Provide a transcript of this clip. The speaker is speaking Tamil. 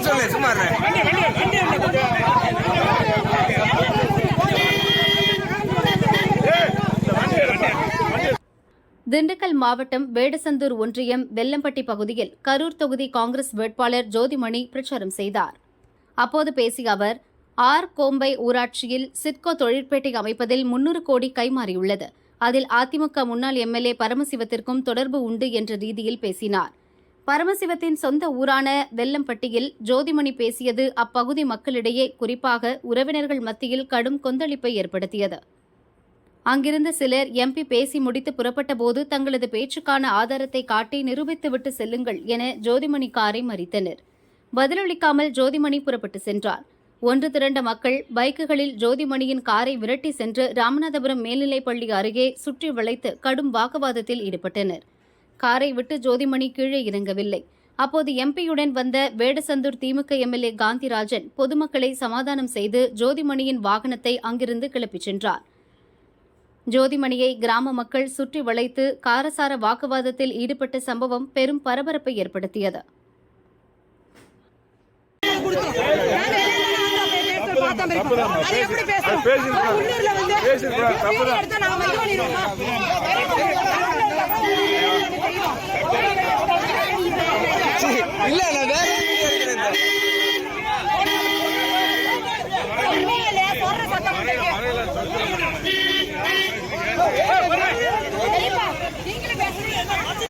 சொல்லு சும்மா திண்டுக்கல் மாவட்டம் வேடசந்தூர் ஒன்றியம் வெல்லம்பட்டி பகுதியில் கரூர் தொகுதி காங்கிரஸ் வேட்பாளர் ஜோதிமணி பிரச்சாரம் செய்தார். அப்போது பேசிய அவர், கோம்பை ஊராட்சியில் சிட்கோ தொழிற்பேட்டை அமைப்பதில் 300 கோடி கைமாறியுள்ளது. அதில் அதிமுக முன்னாள் எம்எல்ஏ பரமசிவத்திற்கும் தொடர்பு உண்டு என்ற ரீதியில் பேசினார். பரமசிவத்தின் சொந்த ஊரான வெல்லம்பட்டியில் ஜோதிமணி பேசியது அப்பகுதி மக்களிடையே, குறிப்பாக உறவினர்கள் மத்தியில் கடும் கொந்தளிப்பை ஏற்படுத்தியது. அங்கிருந்த சிலர் எம்பி பேசி முடித்து புறப்பட்டபோது தங்களது பேச்சுக்கான ஆதாரத்தை காட்டி நிரூபித்துவிட்டு செல்லுங்கள் என ஜோதிமணி காரை மறித்தனர். பதிலளிக்காமல் ஜோதிமணி புறப்பட்டு சென்றார். ஒன்று திரண்ட மக்கள் பைக்குகளில் ஜோதிமணியின் காரை விரட்டி சென்று ராமநாதபுரம் மேல்நிலைப்பள்ளி அருகே சுற்றி வளைத்து கடும் வாக்குவாதத்தில் ஈடுபட்டனர். காரை விட்டு ஜோதிமணி கீழே இறங்கவில்லை. அப்போது எம்பியுடன் வந்த வேடசந்தூர் திமுக எம்எல்ஏ காந்திராஜன் பொதுமக்களை சமாதானம் செய்து ஜோதிமணியின் வாகனத்தை அங்கிருந்து கிளப்பிச் சென்றார். ஜோதிமணியை கிராம மக்கள் சுற்றி வளைத்து காரசார வாக்குவாதத்தில் ஈடுபட்ட சம்பவம் பெரும் பரபரப்பை ஏற்படுத்தியது. இல்ல